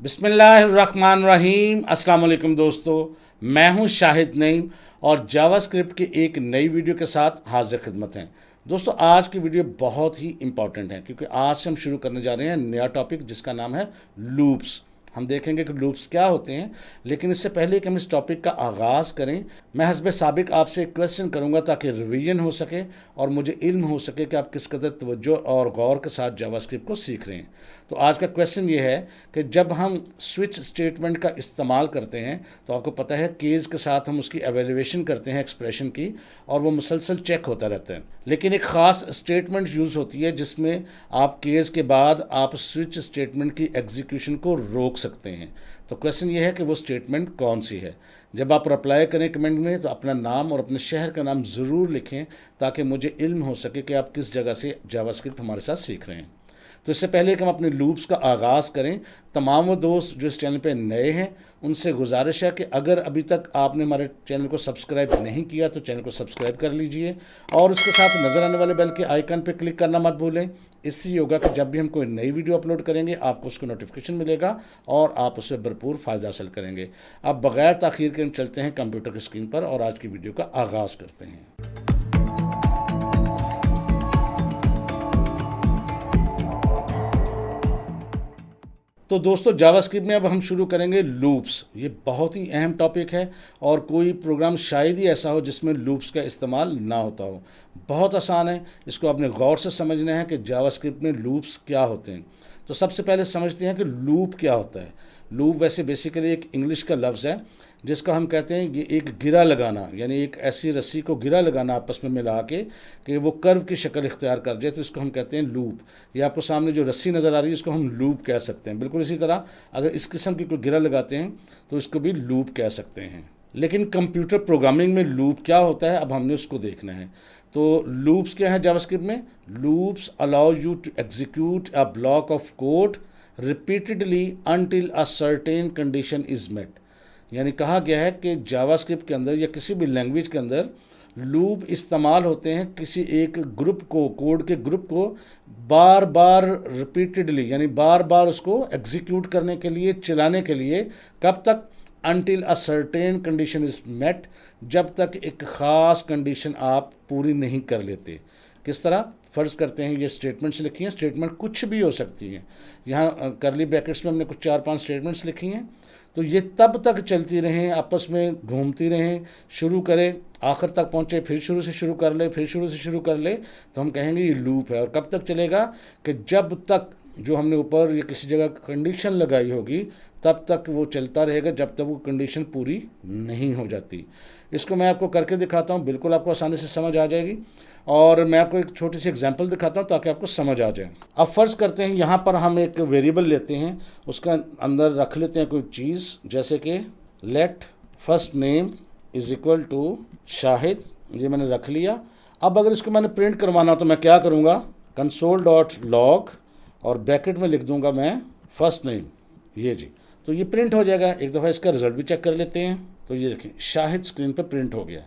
बिस्मिल्लाहिर्रहमानिर्रहीम। अस्सलाम वालेकुम दोस्तों, मैं हूं शाहिद नईम और जावास्क्रिप्ट की एक नई वीडियो के साथ हाजिर खिदमत हैं। दोस्तों, आज की वीडियो बहुत ही इंपॉर्टेंट है क्योंकि आज से हम शुरू करने जा रहे हैं नया टॉपिक जिसका नाम है लूप्स। हम देखेंगे कि लूप्स क्या होते हैं, लेकिन इससे पहले कि हम इस टॉपिक का आगाज़ करें, मैं हस्ब साबिक आपसे एक क्वेश्चन करूंगा ताकि रिवीजन हो सके और मुझे इल्म हो सके कि आप किस कदर तवज्जो और गौर के साथ जावास्क्रिप्ट को सीख रहे हैं। तो आज का क्वेश्चन ये है कि जब हम स्विच स्टेटमेंट का इस्तेमाल करते हैं तो आपको पता है केस के साथ हम उसकी एवेल्यूएशन करते हैं एक्सप्रेशन की, और वो मुसलसल चेक होता रहता है। लेकिन एक ख़ास स्टेटमेंट यूज़ होती है जिसमें आप केस के बाद आप स्विच स्टेटमेंट की एग्जीक्यूशन को रोक सकते हैं। तो क्वेश्चन ये है कि वो स्टेटमेंट कौन सी है। जब आप रिप्लाई करें कमेंट में तो अपना नाम और अपने शहर का नाम ज़रूर लिखें ताकि मुझे इल्म हो सके कि आप किस जगह से जावास्क्रिप्ट हमारे साथ सीख रहे हैं। तो इससे पहले कि हम अपने लूप्स का आगाज़ करें, तमाम वो दोस्त जो इस चैनल पे नए हैं उनसे गुजारिश है कि अगर अभी तक आपने हमारे चैनल को सब्सक्राइब नहीं किया तो चैनल को सब्सक्राइब कर लीजिए और उसके साथ नज़र आने वाले बेल के आइकन पर क्लिक करना मत भूलें। इससे ये होगा कि जब भी हम कोई नई वीडियो अपलोड करेंगे आपको उसको नोटिफिकेशन मिलेगा और आप उससे भरपूर फ़ायदा हासिल करेंगे। अब बगैर ताख़ीर के हम चलते हैं कंप्यूटर की स्क्रीन पर और आज की वीडियो का आगाज़ करते हैं। तो दोस्तों, जावास्क्रिप्ट में अब हम शुरू करेंगे लूप्स। ये बहुत ही अहम टॉपिक है और कोई प्रोग्राम शायद ही ऐसा हो जिसमें लूप्स का इस्तेमाल ना होता हो। बहुत आसान है, इसको आपने गौर से समझना है कि जावास्क्रिप्ट में लूप्स क्या होते हैं। तो सबसे पहले समझते हैं कि लूप क्या होता है। लूप वैसे बेसिकली एक इंग्लिश का लफ्ज़ है जिसका हम कहते हैं ये एक गिरा लगाना, यानी एक ऐसी रस्सी को गिरा लगाना आपस में मिला के कि वो कर्व की शक्ल इख्तियार कर जाए, तो इसको हम कहते हैं लूप। ये आपको सामने जो रस्सी नज़र आ रही है इसको हम लूप कह सकते हैं। बिल्कुल इसी तरह अगर इस किस्म की कोई गिरा लगाते हैं तो इसको भी लूप कह सकते हैं। लेकिन कंप्यूटर प्रोग्रामिंग में लूप क्या होता है, अब हमने उसको देखना है। तो लूप्स क्या है जावास्क्रिप्ट में? Loops allow you to execute a block of code repeatedly until a certain condition is met. यानी कहा गया है कि जावास्क्रिप्ट के अंदर या किसी भी लैंग्वेज के अंदर लूप इस्तेमाल होते हैं किसी एक ग्रुप को, कोड के ग्रुप को बार बार रिपीटेडली यानी बार बार उसको एग्जीक्यूट करने के लिए, चलाने के लिए। कब तक? Until a certain condition is met, जब तक एक ख़ास कंडीशन आप पूरी नहीं कर लेते। किस तरह? फ़र्ज़ करते हैं ये स्टेटमेंट्स लिखी हैं, स्टेटमेंट कुछ भी हो सकती हैं। यहाँ करली ब्रैकेट्स में हमने कुछ 4-5 स्टेटमेंट्स लिखी हैं। तो ये तब तक चलती रहें, आपस में घूमती रहें, शुरू करें आखिर तक पहुँचे, फिर शुरू से शुरू कर ले, फिर शुरू से शुरू कर ले, तो हम कहेंगे ये लूप है। और कब तक चलेगा? कि जब तक जो हमने ऊपर या किसी जगह कंडीशन लगाई होगी तब तक वो चलता रहेगा, जब तक वो कंडीशन पूरी नहीं हो जाती। इसको मैं आपको करके दिखाता हूँ, बिल्कुल आपको आसानी से समझ आ जाएगी। और मैं आपको एक छोटी सी एग्जांपल दिखाता हूँ ताकि आपको समझ आ जाए। अब फ़र्ज़ करते हैं यहाँ पर हम एक वेरिएबल लेते हैं, उसका अंदर रख लेते हैं कोई चीज़, जैसे कि let first name is equal to Shahid. ये मैंने रख लिया। अब अगर इसको मैंने प्रिंट करवाना तो मैं क्या करूँगा? कंसोल डॉट लॉग और ब्रैकेट में लिख दूँगा मैं फर्स्ट नेम, ये जी। तो ये प्रिंट हो जाएगा। एक दफ़ा इसका रिज़ल्ट भी चेक कर लेते हैं। तो ये देखें, शाहिद स्क्रीन पर प्रिंट हो गया।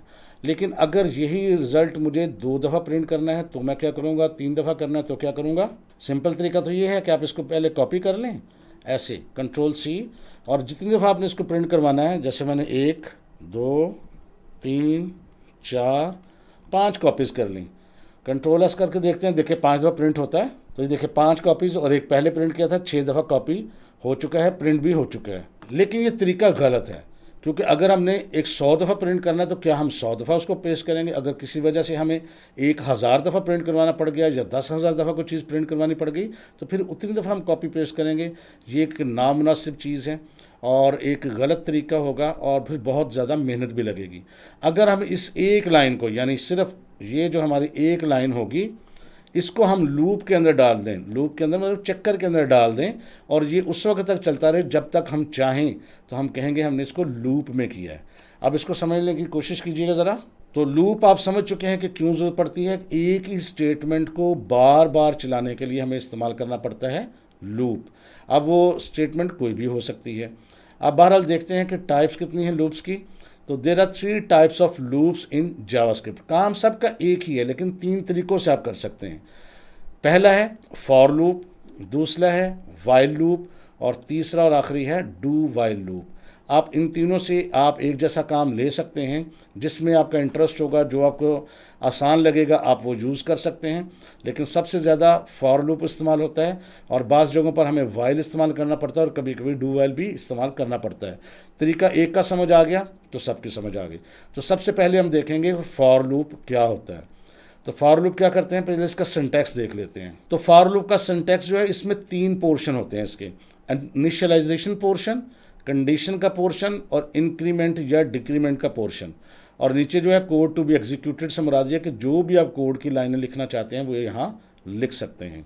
लेकिन अगर यही रिज़ल्ट मुझे 2 दफ़ा प्रिंट करना है तो मैं क्या करूँगा? 3 दफ़ा करना है तो क्या करूँगा? सिंपल तरीका तो ये है कि आप इसको पहले कॉपी कर लें, ऐसे कंट्रोल-C, और जितनी दफ़ा आपने इसको प्रिंट करवाना है, जैसे मैंने 1 2 3 4 5 कॉपीज़ कर ली। कंट्रोल-S करके देखते हैं, देखिए 5 दफ़ा प्रिंट होता है। तो ये देखिए 5 कॉपीज़, और एक पहले प्रिंट किया था, 6 दफ़ा कॉपी हो चुका है, प्रिंट भी हो चुका है। लेकिन ये तरीका गलत है, क्योंकि अगर हमने एक 100 दफ़ा प्रिंट करना है तो क्या हम 100 दफ़ा उसको पेस्ट करेंगे? अगर किसी वजह से हमें 1000 दफ़ा प्रिंट करवाना पड़ गया या 10,000 दफ़ा कोई चीज़ प्रिंट करवानी पड़ गई तो फिर उतनी दफ़ा हम कॉपी पेस्ट करेंगे। ये एक नामुनासिब चीज़ है और एक गलत तरीका होगा और फिर बहुत ज़्यादा मेहनत भी लगेगी। अगर हम इस एक लाइन को, यानी सिर्फ ये जो हमारी एक लाइन होगी, इसको हम लूप के अंदर डाल दें, लूप के अंदर मतलब चक्कर के अंदर डाल दें, और ये उस वक्त तक चलता रहे जब तक हम चाहें, तो हम कहेंगे हमने इसको लूप में किया है। अब इसको समझने की कोशिश कीजिएगा ज़रा। तो लूप आप समझ चुके हैं कि क्यों ज़रूरत पड़ती है। एक ही स्टेटमेंट को बार बार चलाने के लिए हमें इस्तेमाल करना पड़ता है लूप। अब वो स्टेटमेंट कोई भी हो सकती है। अब बहरहाल देखते हैं कि टाइप्स कितनी हैं लूप्स की। तो there are 3 types of loops in JavaScript. काम सबका एक ही है लेकिन 3 तरीक़ों से आप कर सकते हैं। पहला है फॉर लूप, दूसरा है वाइल लूप और तीसरा और आखिरी है डू वाइल लूप। आप इन तीनों से आप एक जैसा काम ले सकते हैं, जिसमें आपका इंटरेस्ट होगा, जो आपको आसान लगेगा आप वो यूज़ कर सकते हैं। लेकिन सबसे ज़्यादा फॉर लूप इस्तेमाल होता है और बाज़ जगहों पर हमें वाइल इस्तेमाल करना पड़ता है और कभी कभी डू वाइल भी इस्तेमाल करना पड़ता है। तरीका एक का समझ आ गया तो सबकी समझ आ गई। तो सबसे पहले हम देखेंगे फॉर लूप क्या होता है। तो फॉर लूप क्या करते हैं, पहले इसका सिंटैक्स देख लेते हैं। तो फॉर लूप का सिंटैक्स जो है, इसमें 3 पोर्शन होते हैं इसके, इनिशियलाइजेशन पोर्शन, कंडीशन का पोर्शन और इंक्रीमेंट या डिक्रीमेंट का पोर्शन। और नीचे जो है कोड टू बी एग्जीक्यूटेड से मुराद है कि जो भी आप कोड की लाइनें लिखना चाहते हैं वो यहाँ लिख सकते हैं।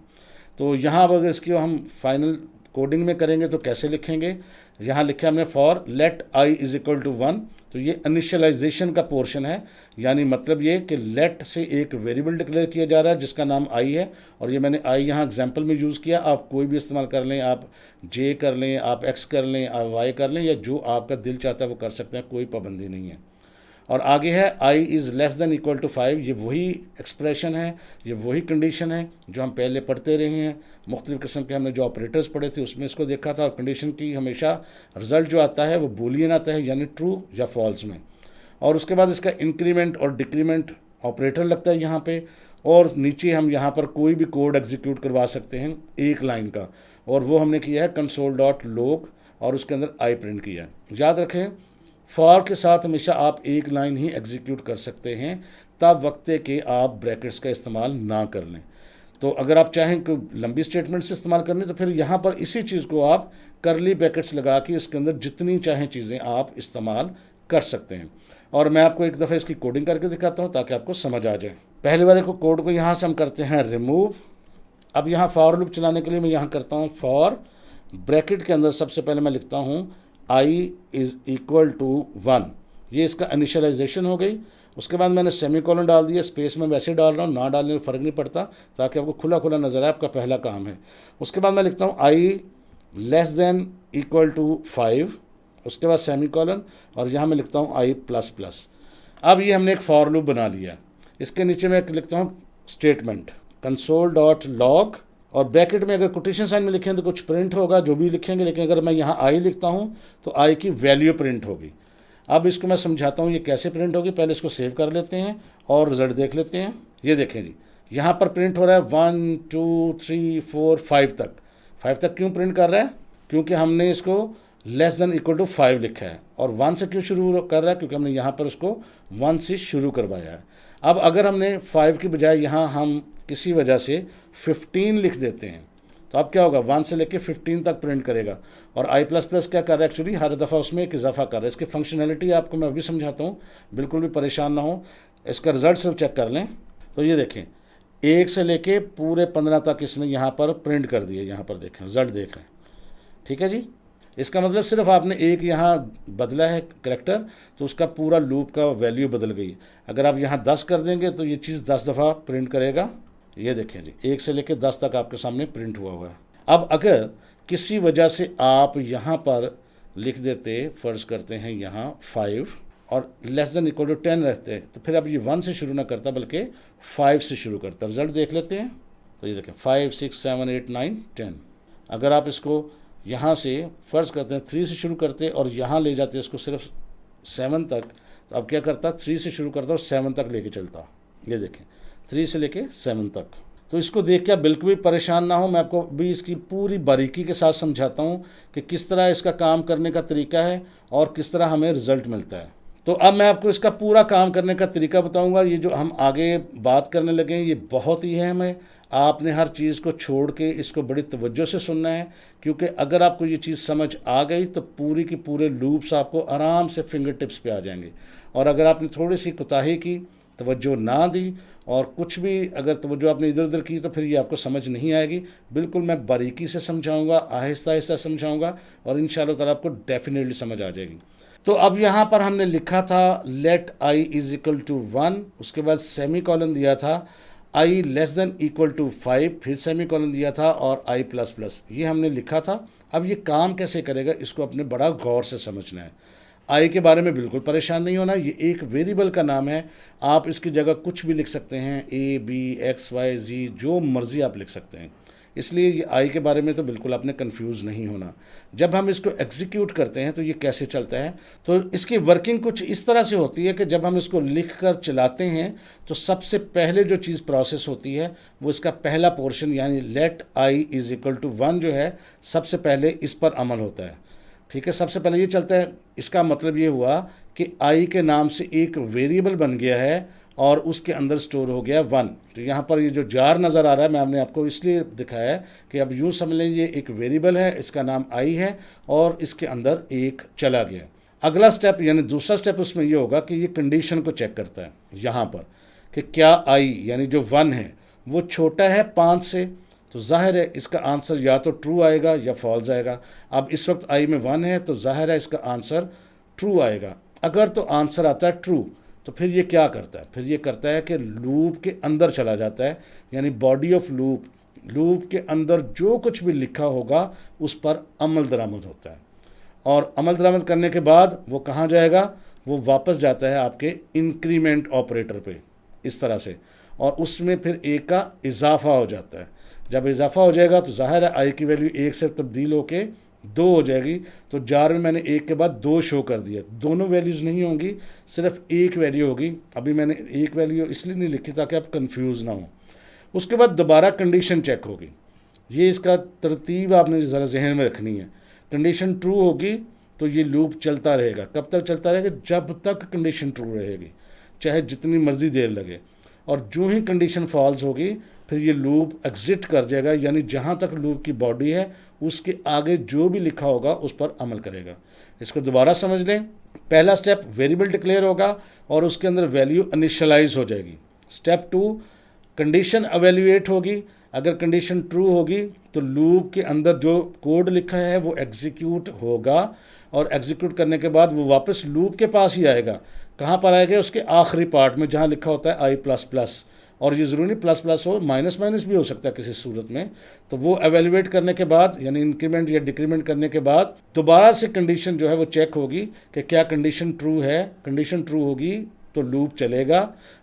तो यहाँ अब अगर इसकी हम फाइनल कोडिंग में करेंगे तो कैसे लिखेंगे, यहाँ लिखा हमने for let i is equal to 1। तो ये इनिशियलाइजेशन का पोर्शन है, यानी मतलब ये कि लेट से एक वेरिएबल डिक्लेयर किया जा रहा है जिसका नाम आई है, और ये मैंने आई यहाँ एग्जांपल में यूज़ किया। आप कोई भी इस्तेमाल कर लें, आप जे कर लें, आप एक्स कर लें, आप वाई कर लें, या जो आपका दिल चाहता है वो कर सकते हैं, कोई पाबंदी नहीं है। और आगे है I is less than equal to 5। ये वही एक्सप्रेशन है, ये वही कंडीशन है जो हम पहले पढ़ते रहे हैं। मुख्तलिफ़ किस्म के हमने जो ऑपरेटर्स पढ़े थे उसमें इसको देखा था। और कंडीशन की हमेशा रिज़ल्ट जो आता है वो बूलियन आता है, यानी ट्रू या फॉल्स में। और उसके बाद इसका इंक्रीमेंट और डिक्रीमेंट ऑपरेटर लगता है यहाँ पे। और नीचे हम यहाँ पर कोई भी कोड एग्जीक्यूट करवा सकते हैं एक लाइन का, और वो हमने किया है कंसोल डॉट लॉग, और उसके अंदर आई प्रिंट किया है। याद रखें, फॉर के साथ हमेशा आप एक लाइन ही एग्जीक्यूट कर सकते हैं, तब वक्त है कि आप ब्रैकेट्स का इस्तेमाल ना कर लें। तो अगर आप चाहें कि लंबी स्टेटमेंट से इस्तेमाल करनी, तो फिर यहाँ पर इसी चीज़ को आप करली ब्रैकेट्स लगा के इसके अंदर जितनी चाहें चीज़ें आप इस्तेमाल कर सकते हैं। और मैं आपको एक दफ़ा इसकी कोडिंग करके दिखाता हूँ ताकि आपको समझ आ जाए। पहले वाले को कोड को यहाँ से हम करते हैं रिमूव। अब यहाँ फॉर लूप चलाने के लिए मैं यहाँ करता हूँ फॉर, ब्रैकेट के अंदर सबसे पहले मैं लिखता हूँ आई इज़ इक्वल टू 1। ये इसका इनिशियलाइजेशन हो गई। उसके बाद मैंने सेमीकोलन डाल दिया, स्पेस में वैसे डाल रहा हूँ, ना डालने में फ़र्क नहीं पड़ता, ताकि आपको खुला खुला नजर आए, आपका पहला काम है। उसके बाद मैं लिखता हूँ आई लेस देन इक्वल टू 5, उसके बाद सेमीकोलन, और यहाँ मैं लिखता हूँ आई प्लस प्लस। अब ये हमने एक फॉर लूप बना लिया। इसके नीचे मैं लिखता हूँ स्टेटमेंट कंसोल डॉट लॉग, और ब्रैकेट में अगर कोटेशन साइन में लिखें तो कुछ प्रिंट होगा जो भी लिखेंगे, लेकिन अगर मैं यहाँ आई लिखता हूँ तो आई की वैल्यू प्रिंट होगी। अब इसको मैं समझाता हूँ ये कैसे प्रिंट होगी। पहले इसको सेव कर लेते हैं और रिजल्ट देख लेते हैं। ये देखें जी, यहाँ पर प्रिंट हो रहा है 1 2 3 4 5 तक। 5 तक क्यों प्रिंट कर रहा है? क्योंकि हमने इसको लेस देन इक्वल टू 5 लिखा है। और 1 से क्यों शुरू कर रहा है? क्योंकि हमने यहाँ पर उसको 1 से शुरू करवाया है। अब अगर हमने 5 की बजाय यहाँ हम किसी वजह से 15 लिख देते हैं, तो अब क्या होगा, 1 से लेके 15 तक प्रिंट करेगा। और आई प्लस प्लस क्या कर रहा है, एक्चुअली हर दफ़ा उसमें एक इजाफा कर रहा है। इसकी फंक्शनैलिटी आपको मैं अभी समझाता हूँ, बिल्कुल भी परेशान ना हो। इसका रिजल्ट सिर्फ चेक कर लें तो ये देखें 1 से लेके पूरे 15 तक इसने यहाँ पर प्रिंट कर दिए। यहाँ पर देखें, रिजल्ट देख लें, ठीक है जी। इसका मतलब सिर्फ आपने एक यहाँ बदला है करेक्टर, तो उसका पूरा लूप का वैल्यू बदल गई। अगर आप यहाँ 10 कर देंगे तो ये चीज़ 10 दफ़ा प्रिंट करेगा। ये देखें जी, 1 से लेकर 10 तक आपके सामने प्रिंट हुआ है। अब अगर किसी वजह से आप यहाँ पर लिख देते, फ़र्ज़ करते हैं यहाँ 5 और लेस देन इक्वल टू 10 रहते, तो फिर अब ये 1 से शुरू ना करता बल्कि 5 से शुरू करता। रिजल्ट देख लेते हैं। तो ये देखें 5 6 7 8 9 10। अगर आप इसको यहाँ से फ़र्ज़ करते हैं 3 से शुरू करते और यहाँ ले जाते इसको सिर्फ 7 तक, तो अब क्या करता, 3 से शुरू करता और 7 तक लेके चलता। ये देखें 3 से लेके 7 तक। तो इसको देख के आप बिल्कुल भी परेशान ना हो, मैं आपको भी इसकी पूरी बारीकी के साथ समझाता हूँ कि किस तरह इसका काम करने का तरीका है और किस तरह हमें रिज़ल्ट मिलता है। तो अब मैं आपको इसका पूरा काम करने का तरीका बताऊँगा। ये जो हम आगे बात करने लगे हैं ये बहुत ही अहम है। आपने हर चीज़ को छोड़ के इसको बड़ी तवज्जो से सुनना है, क्योंकि अगर आपको ये चीज़ समझ आ गई तो पूरी की पूरे लूप्स आपको आराम से फिंगर टिप्स पे आ जाएंगे। और अगर आपने थोड़ी सी कोताही की, तवज्जो ना दी और कुछ भी अगर तवज्जो आपने इधर उधर की, तो फिर ये आपको समझ नहीं आएगी। बिल्कुल मैं बारीकी से समझाऊंगा, आहिस्ता आहिस्ता समझाऊंगा, और इंशाअल्लाह ताला आपको डेफिनेटली समझ आ जाएगी। तो अब यहाँ पर हमने लिखा था let i is equal to 1, उसके बाद सेमी कॉलन दिया था i less than equal to 5, फिर सेमी कॉलन दिया था और आई प्लस प्लस, ये हमने लिखा था। अब ये काम कैसे करेगा इसको अपने बड़ा गौर से समझना है। आई के बारे में बिल्कुल परेशान नहीं होना, ये एक वेरिएबल का नाम है। आप इसकी जगह कुछ भी लिख सकते हैं, ए बी एक्स वाई जी, जो मर्ज़ी आप लिख सकते हैं। इसलिए ये आई के बारे में तो बिल्कुल आपने कंफ्यूज नहीं होना। जब हम इसको एग्जीक्यूट करते हैं तो ये कैसे चलता है, तो इसकी वर्किंग कुछ इस तरह से होती है कि जब हम इसको लिख कर चलाते हैं तो सबसे पहले जो चीज़ प्रोसेस होती है वो इसका पहला पोर्शन यानी let i is equal to 1 जो है, सबसे पहले इस पर अमल होता है। ठीक है, सबसे पहले ये चलता है। इसका मतलब ये हुआ कि आई के नाम से एक वेरिएबल बन गया है और उसके अंदर स्टोर हो गया 1। तो यहाँ पर ये जो जार नज़र आ रहा है, मैंने आपको इसलिए दिखाया है कि अब यूँ समझ लें ये एक वेरिएबल है, इसका नाम आई है और इसके अंदर एक चला गया। अगला स्टेप यानी दूसरा स्टेप उसमें ये होगा कि ये कंडीशन को चेक करता है यहाँ पर कि क्या आई यानी जो 1 है वो छोटा है 5 से, तो जाहिर है इसका आंसर या तो ट्रू आएगा या फॉल्स आएगा। अब इस वक्त आई में 1 है तो जाहिर है इसका आंसर ट्रू आएगा। अगर तो आंसर आता है ट्रू तो फिर ये क्या करता है, फिर ये करता है कि लूप के अंदर चला जाता है, यानी बॉडी ऑफ लूप के अंदर जो कुछ भी लिखा होगा उस पर अमल दरामद होता है। और अमल दरामद करने के बाद वो कहाँ जाएगा, वो वापस जाता है आपके इंक्रीमेंट ऑपरेटर पे इस तरह से, और उसमें फिर एक का इजाफा हो जाता है। जब इजाफा हो जाएगा तो जाहिर है आई की वैल्यू 1 से तब्दील होके 2 हो जाएगी। तो जार में मैंने 1 के बाद 2 शो कर दिया, दोनों वैल्यूज़ नहीं होंगी, सिर्फ एक वैल्यू होगी। अभी मैंने एक वैल्यू इसलिए नहीं लिखी ताकि आप कंफ्यूज ना हो। उसके बाद दोबारा कंडीशन चेक होगी। ये इसका तरतीब आपने ज़रा जहन में रखनी है। कंडीशन ट्रू होगी तो ये लूप चलता रहेगा। कब तक चलता रहेगा, जब तक कंडीशन ट्रू रहेगी, चाहे जितनी मर्जी देर लगे। और जो ही कंडीशन फॉल्स होगी फिर ये लूप एग्जिट कर जाएगा, यानी जहाँ तक लूप की बॉडी है उसके आगे जो भी लिखा होगा उस पर अमल करेगा। इसको दोबारा समझ लें। पहला स्टेप वेरिएबल डिक्लेयर होगा और उसके अंदर वैल्यू इनिशियलाइज हो जाएगी। स्टेप 2 कंडीशन एवेल्यूएट होगी। अगर कंडीशन ट्रू होगी तो लूप के अंदर जो कोड लिखा है वो एग्जीक्यूट होगा, और एग्जीक्यूट करने के बाद वो वापस लूप के पास ही आएगा। कहाँ पर आएगा, उसके आखिरी पार्ट में जहाँ लिखा होता है आई प्लस प्लस, और ये ज़रूरी नहीं प्लस प्लस हो, माइनस माइनस भी हो सकता है किसी सूरत में। तो वो एवेल्यूएट करने के बाद यानी इंक्रीमेंट या डिक्रीमेंट करने के बाद दोबारा से कंडीशन जो है वो चेक होगी कि क्या कंडीशन ट्रू है। कंडीशन ट्रू होगी तो लूप चलेगा।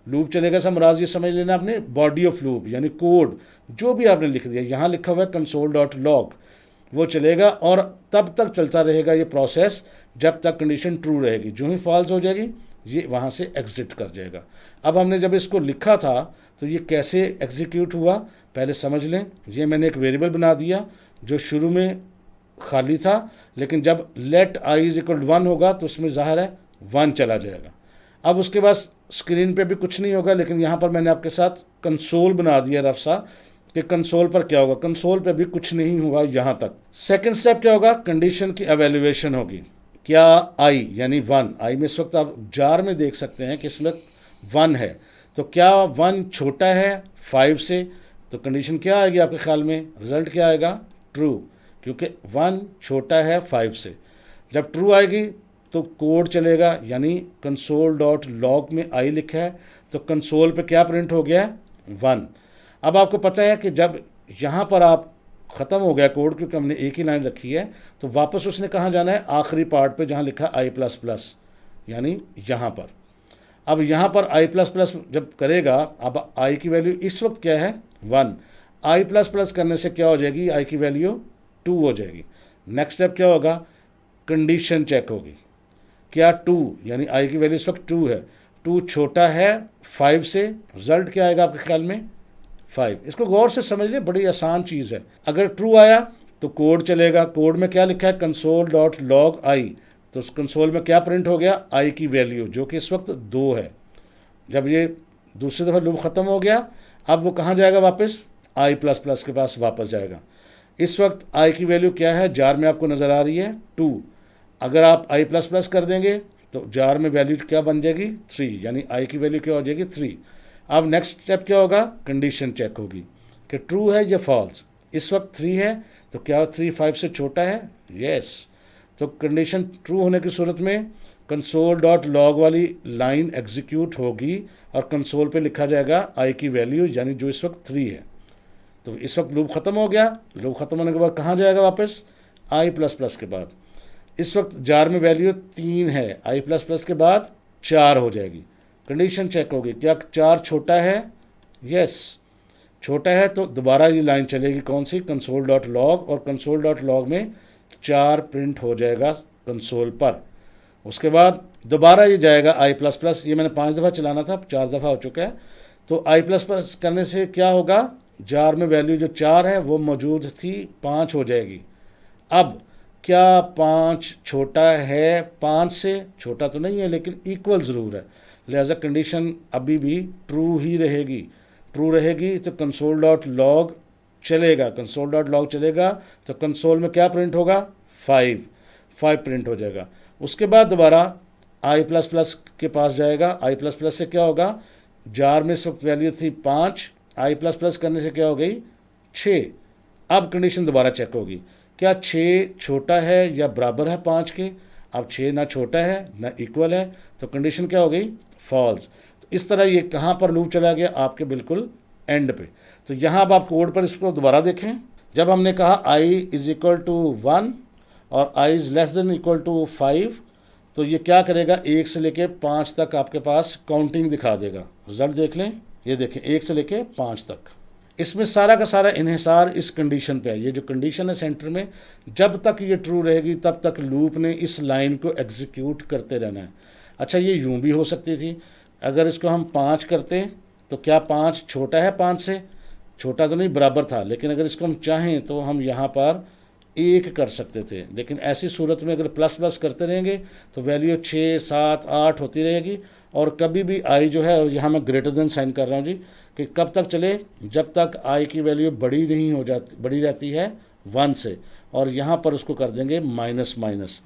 लूप चलेगा से मुराद ये समझ लेना आपने बॉडी ऑफ लूप यानी कोड जो भी आपने लिख दिया, यहाँ लिखा हुआ है console.log, वो चलेगा और तब तक चलता रहेगा ये प्रोसेस जब तक कंडीशन ट्रू रहेगी। जो ही फॉल्स हो जाएगी ये वहाँ से एग्जिट कर जाएगा। अब हमने जब इसको लिखा था तो ये कैसे एग्जीक्यूट हुआ पहले समझ लें। ये मैंने एक वेरिएबल बना दिया जो शुरू में खाली था, लेकिन जब लेट आई इज इक्वल 1 होगा तो उसमें ज़ाहिर है 1 चला जाएगा। अब उसके बाद स्क्रीन पे भी कुछ नहीं होगा, लेकिन यहाँ पर मैंने आपके साथ कंसोल बना दिया रफ सा कि कंसोल पर क्या होगा। कंसोल पे भी कुछ नहीं हुआ यहाँ तक। सेकंड स्टेप क्या होगा, कंडीशन की एवेल्यूएशन होगी। क्या आई यानी 1, आई में इस वक्त आप जार में देख सकते हैं कि इसमें 1 है, तो क्या 1 छोटा है 5 से, तो कंडीशन क्या आएगी आपके ख्याल में, रिजल्ट क्या आएगा, ट्रू, क्योंकि 1 छोटा है 5 से। जब ट्रू आएगी तो कोड चलेगा, यानी console.log में आई लिखा है तो कंसोल पे क्या प्रिंट हो गया 1। अब आपको पता है कि जब यहाँ पर आप ख़त्म हो गया कोड, क्योंकि हमने एक ही लाइन रखी है, तो वापस उसने कहाँ जाना है, आखिरी पार्ट पे जहाँ लिखा आई प्लस प्लस, यानी यहाँ पर। अब यहाँ पर आई प्लस प्लस जब करेगा, अब आई की वैल्यू इस वक्त क्या है 1, आई प्लस प्लस करने से क्या हो जाएगी, आई की वैल्यू 2 हो जाएगी। नेक्स्ट स्टेप क्या होगा, कंडीशन चेक होगी। क्या 2 यानी आई की वैल्यू इस वक्त 2 है, 2 छोटा है 5 से, रिजल्ट क्या आएगा आपके ख्याल में 5। इसको गौर से समझ लें, बड़ी आसान चीज़ है। अगर ट्रू आया तो कोड चलेगा। कोड में क्या लिखा है, console.log आई, तो उस कंसोल में क्या प्रिंट हो गया, आई की वैल्यू जो कि इस वक्त 2 है। जब ये दूसरी दफ़ा लूप ख़त्म हो गया, अब वो कहाँ जाएगा, वापस आई प्लस प्लस के पास वापस जाएगा। इस वक्त आई की वैल्यू क्या है, जार में आपको नज़र आ रही है 2। अगर आप आई प्लस प्लस कर देंगे तो जार में वैल्यू क्या बन जाएगी 3, यानी आई की वैल्यू क्या हो जाएगी 3। अब नेक्स्ट स्टेप क्या होगा, कंडीशन चेक होगी कि ट्रू है या फॉल्स। इस वक्त 3 है तो क्या 3 5 से छोटा है, यस। तो कंडीशन ट्रू होने की सूरत में console.log वाली लाइन एग्जीक्यूट होगी और कंसोल पे लिखा जाएगा आई की वैल्यू, यानी जो इस वक्त 3 है। तो इस वक्त लूप ख़त्म हो गया। लूप ख़त्म होने के बाद कहाँ जाएगा, वापस आई प्लस प्लस के बाद। इस वक्त जार में वैल्यू 3 है, आई प्लस प्लस के बाद 4 हो जाएगी। कंडीशन चेक होगी, क्या 4 छोटा है, यस। छोटा है तो दोबारा ये लाइन चलेगी, कौन सी, कंसोल डॉट लॉग, और कंसोल डॉट लॉग में 4 प्रिंट हो जाएगा कंसोल पर। उसके बाद दोबारा ये जाएगा आई प्लस प्लस, ये मैंने 5 दफ़ा चलाना था, 4 दफ़ा हो चुका है। तो आई प्लस प्लस करने से क्या होगा, जार में वैल्यू जो 4 है वो मौजूद थी 5 हो जाएगी। अब क्या 5 छोटा है 5 से, छोटा तो नहीं है लेकिन इक्वल ज़रूर है, लिहाजा कंडीशन अभी भी ट्रू ही रहेगी। ट्रू रहेगी तो कंसोल डॉट लॉग चलेगा, कंसोल डॉट लॉग चलेगा तो कंसोल में क्या प्रिंट होगा, 5 प्रिंट हो जाएगा। उसके बाद दोबारा आई प्लस प्लस के पास जाएगा, आई प्लस प्लस से क्या होगा, जार में इस वक्त वैल्यू थी 5, आई प्लस प्लस करने से क्या हो गई 6। अब कंडीशन दोबारा चेक होगी, क्या 6 छोटा है या बराबर है 5 के। अब 6 ना छोटा है ना इक्वल है, तो कंडीशन क्या हो गई, फॉल्स। तो इस तरह ये कहाँ पर लूप चला गया, आपके बिल्कुल एंड पे। तो यहाँ अब आप कोड पर इसको दोबारा देखें, जब हमने कहा i इज़ इक्वल टू 1 और i is less than equal to 5, तो ये क्या करेगा, 1 से लेके 5 तक आपके पास काउंटिंग दिखा देगा। रिजल्ट देख लें, ये देखें 1 से लेके 5 तक। इसमें सारा का सारा इन्हिसार इस कंडीशन पे है। ये जो कंडीशन है सेंटर में, जब तक ये ट्रू रहेगी तब तक लूप ने इस लाइन को एग्जीक्यूट करते रहना है। अच्छा, ये यूं भी हो सकती थी, अगर इसको हम 5 करते तो क्या 5 छोटा है 5 से, छोटा तो नहीं, बराबर था, लेकिन अगर इसको हम चाहें तो हम यहाँ पर 1 कर सकते थे। लेकिन ऐसी सूरत में अगर प्लस प्लस करते रहेंगे तो वैल्यू 6, 7, 8 होती रहेगी, और कभी भी आई जो है, और यहाँ मैं ग्रेटर देन साइन कर रहा हूँ जी, कि कब तक चले, जब तक आई की वैल्यू बड़ी नहीं हो जाती, बड़ी रहती है 1 से, और यहाँ पर उसको कर देंगे माइनस माइनस।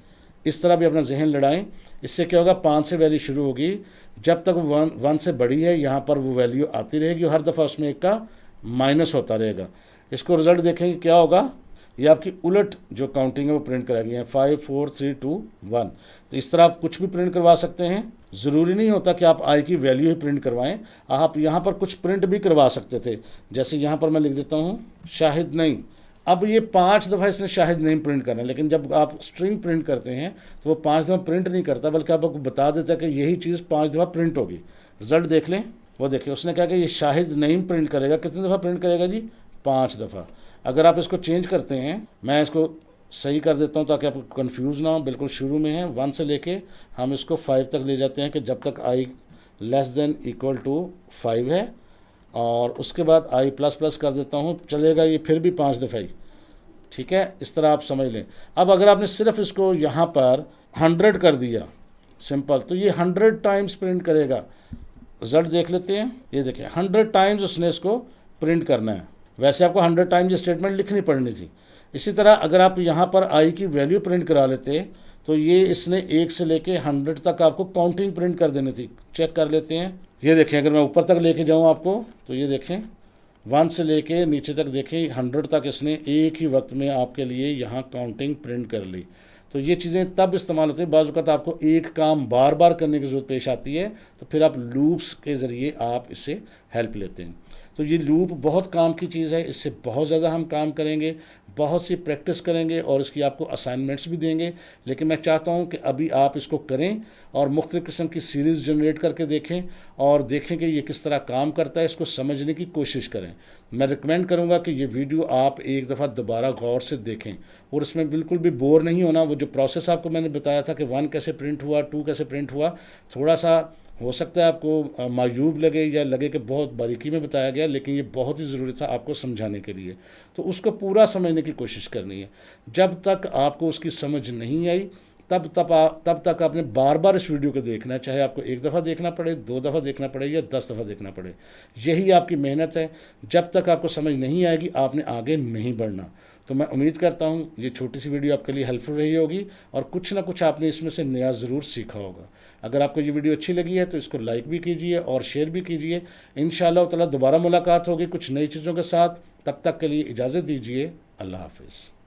इस तरह भी अपना जहन लड़ाएं। इससे क्या होगा, 5 से वैल्यू शुरू होगी, जब तक 1 से बड़ी है यहाँ पर वो वैल्यू आती रहेगी, और हर दफ़ा उसमें एक का माइनस होता रहेगा। इसको रिज़ल्ट देखेंगे क्या होगा, ये आपकी उलट जो काउंटिंग है वो प्रिंट कराएगी, 5 4 3 2 1। तो इस तरह आप कुछ भी प्रिंट करवा सकते हैं, ज़रूरी नहीं होता कि आप आई की वैल्यू ही प्रिंट करवाएं, आप यहाँ पर कुछ प्रिंट भी करवा सकते थे। जैसे यहाँ पर मैं लिख देता हूँ शाहिद नहीं। अब ये 5 दफ़ा इसने शाहिद नहीं प्रिंट करना, लेकिन जब आप स्ट्रिंग प्रिंट करते हैं तो वो 5 दफ़ा प्रिंट नहीं करता, बल्कि आपको बता देता है कि यही चीज़ 5 दफ़ा प्रिंट होगी। रिजल्ट देख लें, वो देखिए उसने कहा कि ये शाहिद नहीं प्रिंट करेगा, कितनी दफ़ा प्रिंट करेगा जी, 5 दफ़ा। अगर आप इसको चेंज करते हैं, मैं इसको सही कर देता हूँ ताकि आपको कंफ्यूज ना हो। बिल्कुल शुरू में है 1 से लेके हम इसको 5 तक ले जाते हैं कि जब तक आई लेस देन इक्वल टू 5 है, और उसके बाद आई प्लस प्लस कर देता हूँ, चलेगा ये फिर भी 5 दफ़ा ही, ठीक है। इस तरह आप समझ लें। अब अगर आपने सिर्फ इसको यहाँ पर 100 कर दिया सिंपल, तो ये 100 टाइम्स प्रिंट करेगा। रिजल्ट देख लेते हैं, ये देखें 100 टाइम्स उसने इसको प्रिंट करना है। वैसे आपको 100 टाइम्स ये स्टेटमेंट लिखनी पड़नी थी। इसी तरह अगर आप यहाँ पर आई की वैल्यू प्रिंट करा लेते तो ये इसने 1 से लेके 100 तक आपको काउंटिंग प्रिंट कर देनी थी। चेक कर लेते हैं, ये देखें अगर मैं ऊपर तक लेके जाऊँ आपको तो ये देखें 1 से लेके नीचे तक देखें 100 तक इसने एक ही वक्त में आपके लिए यहाँ काउंटिंग प्रिंट कर ली। तो ये चीज़ें तब इस्तेमाल होती है, बाज़ वक़्त आपको एक काम बार बार करने की ज़रूरत पेश आती है, तो फिर आप लूप्स के ज़रिए आप इससे हेल्प लेते हैं। तो ये लूप बहुत काम की चीज़ है, इससे बहुत ज़्यादा हम काम करेंगे, बहुत सी प्रैक्टिस करेंगे और इसकी आपको असाइनमेंट्स भी देंगे। लेकिन मैं चाहता हूँ कि अभी आप इसको करें और मुख्तलिफ़ किस्म की सीरीज़ जनरेट करके देखें और देखें कि ये किस तरह काम करता है, इसको समझने की कोशिश करें। मैं रिकमेंड करूँगा कि ये वीडियो आप एक दफ़ा दोबारा गौर से देखें और इसमें बिल्कुल भी बोर नहीं होना। वो जो प्रोसेस आपको मैंने बताया था कि 1 कैसे प्रिंट हुआ, 2 कैसे प्रिंट हुआ, थोड़ा सा हो सकता है आपको मायूब लगे या लगे कि बहुत बारीकी में बताया गया, लेकिन ये बहुत ही ज़रूरी था आपको समझाने के लिए। तो उसको पूरा समझने की कोशिश करनी है। जब तक आपको उसकी समझ नहीं आई तब तक आपने बार बार इस वीडियो को देखना है, चाहे आपको 1 दफ़ा देखना पड़े, 2 दफ़ा देखना पड़े या 10 दफ़ा देखना पड़े। यही आपकी मेहनत है। जब तक आपको समझ नहीं आएगी आपने आगे नहीं बढ़ना। तो मैं उम्मीद करता हूँ ये छोटी सी वीडियो आपके लिए हेल्पफुल रही होगी और कुछ ना कुछ आपने इसमें से नया ज़रूर सीखा होगा। अगर आपको ये वीडियो अच्छी लगी है तो इसको लाइक भी कीजिए और शेयर भी कीजिए। इंशाअल्लाह ताला दोबारा मुलाकात होगी कुछ नई चीज़ों के साथ। तब तक के लिए इजाज़त दीजिए। अल्लाह हाफ़िज़।